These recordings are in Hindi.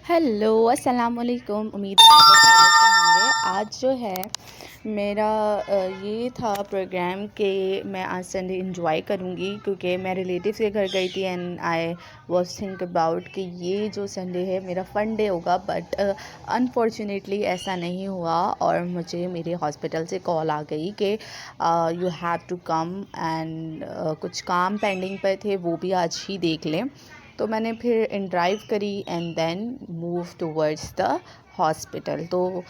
हेलो, अस्सलाम वालेकुम। उम्मीद है आप लोग खैरियत से होंगे। आज जो है मेरा ये था प्रोग्राम कि मैं आज संडे इंजॉय करूँगी क्योंकि मैं रिलेटिव्स के घर गई थी and I was think about कि ये जो संडे है मेरा फ़न डे होगा, बट अनफॉर्चुनेटली ऐसा नहीं हुआ और मुझे मेरे हॉस्पिटल से कॉल आ गई कि you have to come and कुछ काम पेंडिंग पर थे, वो भी आज ही देख लें। तो मैंने फिर इन ड्राइव करी and then move towards the hospital. तो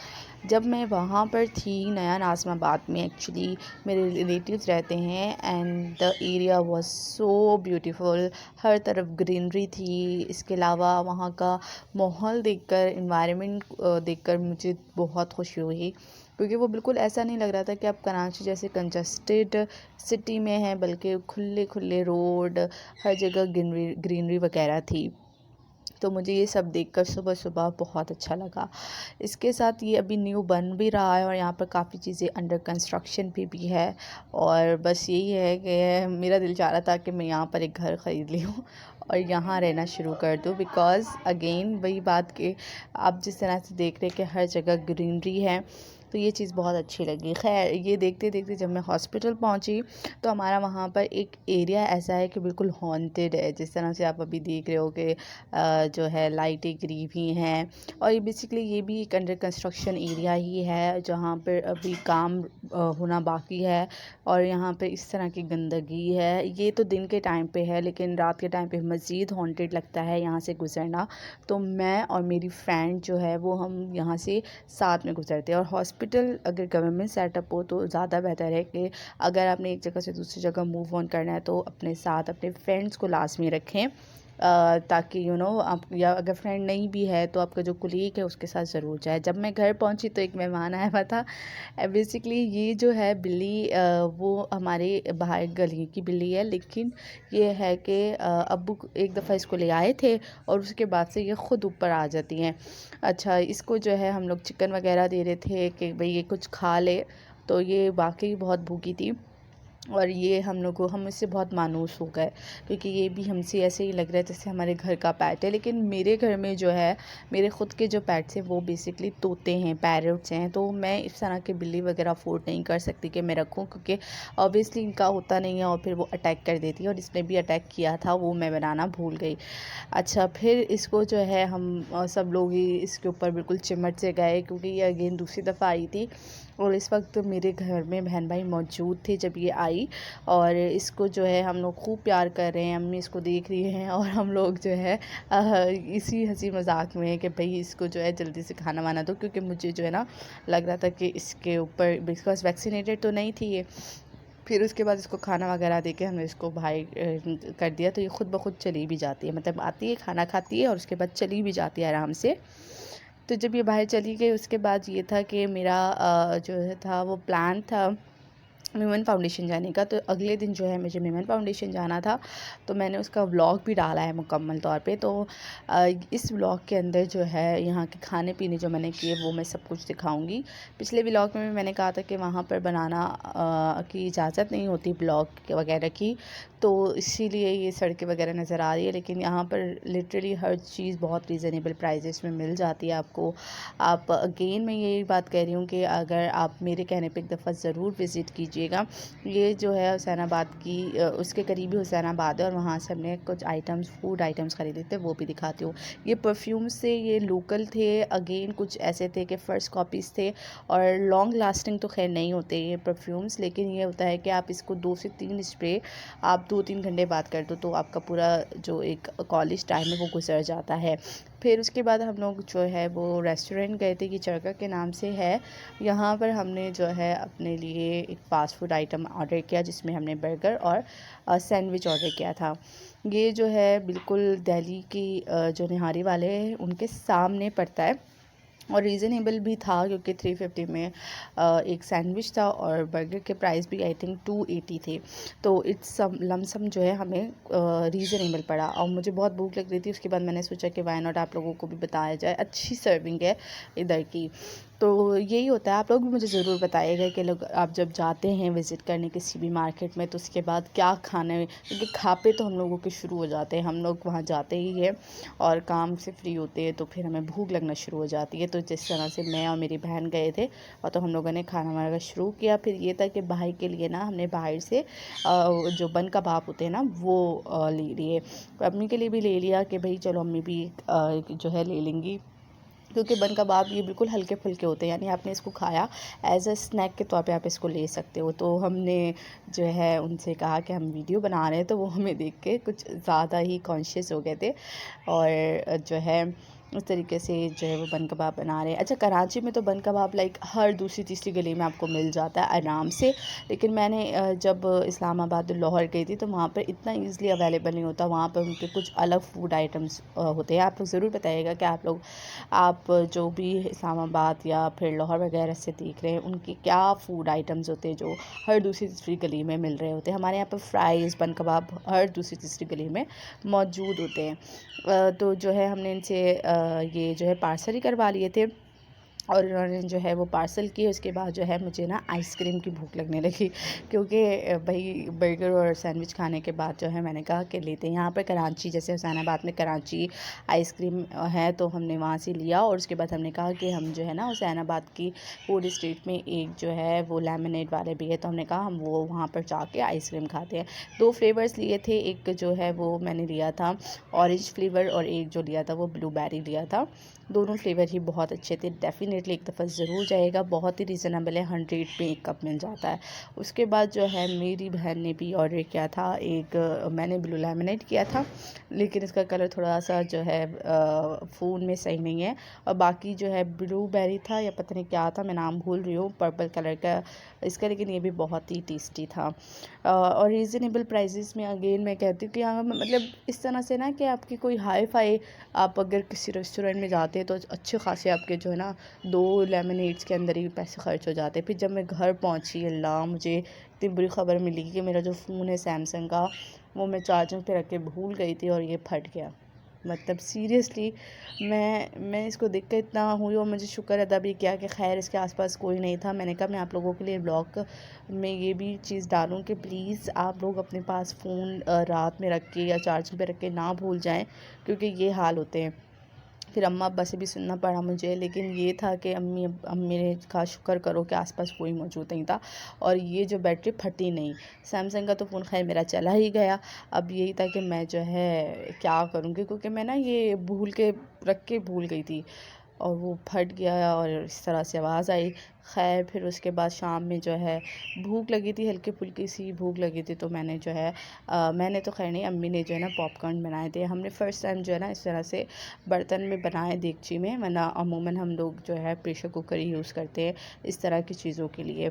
जब मैं वहाँ पर थी नया नाज़िमाबाद में, एक्चुअली मेरे रिलेटिव्स रहते हैं and the area was so beautiful. हर तरफ ग्रीनरी थी। इसके अलावा वहाँ का माहौल देखकर, इन्वायरमेंट देखकर मुझे बहुत खुशी हुई क्योंकि वो बिल्कुल ऐसा नहीं लग रहा था कि आप कराची जैसे कंजस्टेड सिटी में हैं, बल्कि खुले खुले रोड, हर जगह ग्रीनरी ग्रीनरी वगैरह थी। तो मुझे ये सब देखकर सुबह सुबह बहुत अच्छा लगा। इसके साथ ये अभी न्यू बन भी रहा है और यहाँ पर काफ़ी चीज़ें अंडर कंस्ट्रक्शन पे भी है। और बस यही है कि मेरा दिल चाह रहा था कि मैं यहाँ पर एक घर ख़रीद लूँ और यहाँ रहना शुरू कर दूँ, बिकॉज़ अगेन वही बात कि आप जिस तरह से देख रहे हैं कि हर जगह ग्रीनरी है, तो ये चीज़ बहुत अच्छी लगी। ख़ैर ये देखते देखते जब मैं हॉस्पिटल पहुँची तो हमारा वहाँ पर एक एरिया ऐसा है कि बिल्कुल हॉन्टेड है। जिस तरह से आप अभी देख रहे हो कि जो है लाइटें गिरी हुई हैं और ये बेसिकली ये भी एक अंडर कंस्ट्रक्शन एरिया ही है जहाँ पर अभी काम होना बाकी है। और यहाँ पे इस तरह की गंदगी है। ये तो दिन के टाइम पे है, लेकिन रात के टाइम पे मज़ीद हॉन्टेड लगता है यहाँ से गुज़रना। तो मैं और मेरी फ्रेंड जो है वो हम यहाँ से साथ में गुज़रते हैं। और हॉस्पिटल अगर गवर्नमेंट सेटअप हो तो ज़्यादा बेहतर है कि अगर आपने एक जगह से दूसरी जगह मूव ऑन करना है तो अपने साथ अपने फ्रेंड्स को लाज़मी रखें, ताकि आप, या अगर फ्रेंड नहीं भी है तो आपका जो कुलीग है उसके साथ ज़रूर जाए। जब मैं घर पहुंची तो एक मेहमान आया हुआ था। बेसिकली ये जो है बिल्ली, वो हमारे बाहर गली की बिल्ली है, लेकिन ये है कि अब्बू एक दफ़ा इसको ले आए थे और उसके बाद से ये ख़ुद ऊपर आ जाती हैं। अच्छा, इसको जो है हम लोग चिकन वगैरह दे रहे थे कि भाई ये कुछ खा ले, तो ये वाकई बहुत भूखी थी और ये हम इससे बहुत मायूस हो गए क्योंकि ये भी हमसे ऐसे ही लग रहा है जैसे हमारे घर का पेट है। लेकिन मेरे घर में जो है मेरे ख़ुद के जो पेट्स हैं वो बेसिकली तोते हैं, पैरट्स हैं। तो मैं इस तरह की बिल्ली वगैरह अफोर्ड नहीं कर सकती कि मैं रखूँ, क्योंकि ऑब्वियसली इनका होता नहीं है और फिर वो अटैक कर देती है। और इसने भी अटैक किया था, वो मैं बनाना भूल गई। अच्छा, फिर इसको जो है हम सब लोग ही इसके ऊपर बिल्कुल चिमट से गए क्योंकि ये अगेन दूसरी दफ़ा आई थी और इस वक्त मेरे घर में बहन भाई मौजूद थे जब ये आई। और इसको जो है हम लोग खूब प्यार कर रहे हैं, अम्मी इसको देख रही हैं और हम लोग जो है इसी हंसी मजाक में कि भाई इसको जो है जल्दी से खाना वाना दो, क्योंकि मुझे जो है ना लग रहा था कि इसके ऊपर, बिकॉज वैक्सीनेटेड तो नहीं थी ये। फिर उसके बाद इसको खाना वगैरह दे के हमने इसको भाई कर दिया, तो ये खुद ब खुद चली भी जाती है, मतलब आती है, खाना खाती है और उसके बाद चली भी जाती है आराम से। तो जब ये बाहर चली गई उसके बाद ये था कि मेरा जो है था वो प्लान था वीमेन फाउंडेशन जाने का। तो अगले दिन जो है मुझे वीमेन फाउंडेशन जाना था, तो मैंने उसका व्लॉग भी डाला है मुकम्मल तौर पे। तो इस व्लॉग के अंदर जो है यहाँ के खाने पीने जो मैंने किए वो मैं सब कुछ दिखाऊंगी। पिछले व्लॉग में भी मैंने कहा था कि वहाँ पर बनाना की इजाज़त नहीं होती ब्लॉग वगैरह की, तो इसीलिए ये सड़कें वगैरह नज़र आ रही है। लेकिन यहाँ पर लिटरली हर चीज़ बहुत रीज़नेबल प्राइजेस में मिल जाती है आपको। आप अगेन मैं यही बात कह रही हूँ कि अगर आप मेरे कहने पे एक दफ़ा ज़रूर विज़िट कीजिएगा। ये जो है हुसैनाबाद की उसके करीब ही हुसैनाबाद है और वहाँ से हमने कुछ आइटम्स, फूड आइटम्स ख़रीदे थे, वो भी दिखाती हूँ। ये परफ्यूम से ये लोकल थे, अगेन कुछ ऐसे थे कि फ़र्स्ट कॉपीज़ थे और लॉन्ग लास्टिंग तो खैर नहीं होते ये परफ्यूम्स, लेकिन ये होता है कि आप इसको 2 से 3 स्प्रे आप 2-3 घंटे बाद कर दो तो आपका पूरा जो एक कॉलेज टाइम है वो गुजर जाता है। फिर उसके बाद हम लोग जो है वो रेस्टोरेंट गए थे, कि चरका के नाम से है। यहाँ पर हमने जो है अपने लिए एक फ़ास्ट फूड आइटम ऑर्डर किया जिसमें हमने बर्गर और सैंडविच ऑर्डर किया था। ये जो है बिल्कुल दिल्ली की जो निहारी वाले हैं उनके सामने पड़ता है। और रीज़नेबल भी था क्योंकि 350 में एक सैंडविच था और बर्गर के प्राइस भी आई थिंक 280 थे। तो इट्स लमसम जो है हमें रीज़नेबल पड़ा और मुझे बहुत भूख लग रही थी। उसके बाद मैंने सोचा कि वाई नॉट आप लोगों को भी बताया जाए, अच्छी सर्विंग है इधर की। तो यही होता है, आप लोग भी मुझे ज़रूर बताइएगा कि लोग आप जब जाते हैं विज़िट करने किसी भी मार्केट में तो उसके बाद क्या खाने, क्योंकि खापे तो हम लोगों के शुरू हो जाते हैं, हम लोग वहाँ जाते ही है और काम से फ्री होते हैं तो फिर हमें भूख लगना शुरू हो जाती है। तो जिस तरह से मैं और मेरी बहन गए थे और तो हम लोगों ने खाना वाना शुरू किया। फिर ये था कि भाई के लिए ना हमने बाहर से जो बन कबाब होते हैं ना वो ले लिए। अम्मी के लिए भी ले लिया कि भाई चलो अम्मी भी जो है ले लेंगी, क्योंकि बन कबाब ये बिल्कुल हल्के फुल्के होते हैं, यानी आपने इसको खाया एज अ स्नैक के तौर पे आप इसको ले सकते हो। तो हमने जो है उनसे कहा कि हम वीडियो बना रहे हैं, तो वो हमें देख के कुछ ज़्यादा ही कॉन्शियस हो गए थे और जो है उस तरीके से जो है वो बन कबाब बना रहे हैं। अच्छा, कराची में तो बन कबाब लाइक हर दूसरी तीसरी गली में आपको मिल जाता है आराम से, लेकिन मैंने जब इस्लामाबाद लाहौर गई थी तो वहाँ पर इतना ईज़िली अवेलेबल नहीं होता। वहाँ पर उनके कुछ अलग फूड आइटम्स होते हैं। आप लोग ज़रूर बताइएगा कि आप जो भी इस्लामाबाद या फिर लाहौर वगैरह से देख रहे हैं उनके क्या फ़ूड आइटम्स होते हैं जो हर दूसरी तीसरी गली में मिल रहे होते हैं। हमारे यहाँ पर फ्राइज़ बन कबाब हर दूसरी तीसरी गली में मौजूद होते हैं। तो जो है हमने इनसे ये जो है पार्सल ही करवा लिए थे और उन्होंने जो है वो पार्सल किए। उसके बाद जो है मुझे ना आइसक्रीम की भूख लगने लगी, क्योंकि भाई बर्गर और सैंडविच खाने के बाद जो है मैंने कहा कि लेते हैं। यहाँ पर कराची जैसे हुसैनाबाद में कराची आइसक्रीम है तो हमने वहाँ से लिया और उसके बाद हमने कहा कि हम जो है ना हुसैनाबाद की फूड स्ट्रीट में एक जो है वो लेमनेड वाले भी है, तो हमने कहा हम वो वहाँ पर जाके आइसक्रीम खाते हैं। 2 फ्लेवर्स लिए थे, एक जो है वो मैंने लिया था ऑरेंज फ्लेवर और एक जो लिया था वो ब्लूबेरी लिया था। दोनों फ्लेवर ही बहुत अच्छे थे, डेफ़िनेटली एक दफ़ा ज़रूर जाइएगा, बहुत ही रीज़नेबल है, 100 में एक कप मिल जाता है। उसके बाद जो है मेरी बहन ने भी ऑर्डर किया था एक, मैंने ब्लू लेमनेड किया था लेकिन इसका कलर थोड़ा सा जो है फ़ोन में सही नहीं है, और बाकी जो है ब्लूबेरी था या पता नहीं क्या था, मैं नाम भूल रही हूँ, पर्पल कलर का इसका, लेकिन ये भी बहुत ही टेस्टी था। और रीज़नेबल प्राइसेस में अगेन मैं कहती हूँ कि यहाँ मतलब इस तरह से ना कि आपकी कोई हाई फाई, आप अगर किसी रेस्टोरेंट में जाते हैं तो अच्छे खासे आपके जो है ना 2 लेमनेड्स के अंदर ही पैसे खर्च हो जाते हैं। फिर जब मैं घर पहुँची, अल्लाह मुझे इतनी बुरी खबर मिली कि मेरा जो फ़ोन है सैमसंग का वो मैं चार्जिंग पे रख के भूल गई थी और ये फट गया। मतलब सीरियसली मैं इसको देख कर इतना हुई और मुझे शुक्र अदा भी किया कि खैर इसके आसपास कोई नहीं था। मैंने कहा मैं आप लोगों के लिए ब्लॉग में ये भी चीज़ डालूं कि प्लीज़ आप लोग अपने पास फ़ोन रात में रख के या चार्जिंग पे रख के ना भूल जाएं, क्योंकि ये हाल होते हैं। फिर अम्मा अब्बा से भी सुनना पड़ा मुझे, लेकिन ये था कि अम्मी ने कहा शुक्र करो कि आसपास कोई मौजूद नहीं था और ये जो बैटरी फटी नहीं। सैमसंग का तो फ़ोन खैर मेरा चला ही गया। अब यही था कि मैं जो है क्या करूँगी, क्योंकि मैं ना ये भूल के रख के भूल गई थी और वो फट गया और इस तरह से आवाज़ आई। खैर फिर उसके बाद शाम में जो है भूख लगी थी, हल्की फुल्की सी भूख लगी थी, तो मैंने जो है मैंने तो खैर नहीं, अम्मी ने जो है ना पॉपकॉर्न बनाए थे। हमने फ़र्स्ट टाइम जो है ना इस तरह से बर्तन में बनाए, देगची में, वरना अमूमन हम लोग जो है प्रेशर कुकर ही यूज़ करते हैं इस तरह की चीज़ों के लिए।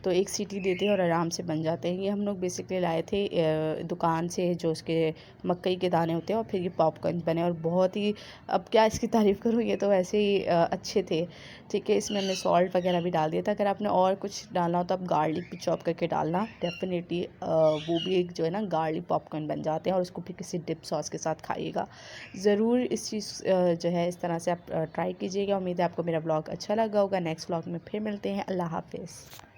तो एक सीटी देते हैं और आराम से बन जाते हैं। ये हम लोग बेसिकली लाए थे दुकान से, जो उसके मकई के दाने होते हैं, और फिर ये पॉपकॉर्न बने और बहुत ही, अब क्या इसकी तारीफ़ करूँ, ये तो वैसे ही अच्छे थे। ठीक है, इसमें हमने सॉल्ट वगैरह भी डाल दिया था। अगर आपने और कुछ डालना हो तो आप गार्लिक भी चॉप करके डालना, डेफ़िनेटली वो भी एक जो है ना गार्लिक पॉपकॉर्न बन जाते हैं और उसको भी किसी डिप सॉस के साथ खाइएगा ज़रूर। इस चीज़ जो है इस तरह से आप ट्राई कीजिएगा। उम्मीद है आपको मेरा ब्लॉग अच्छा लगा होगा। नेक्स्ट ब्लॉग में फिर मिलते हैं। अल्लाह हाफ़िज़।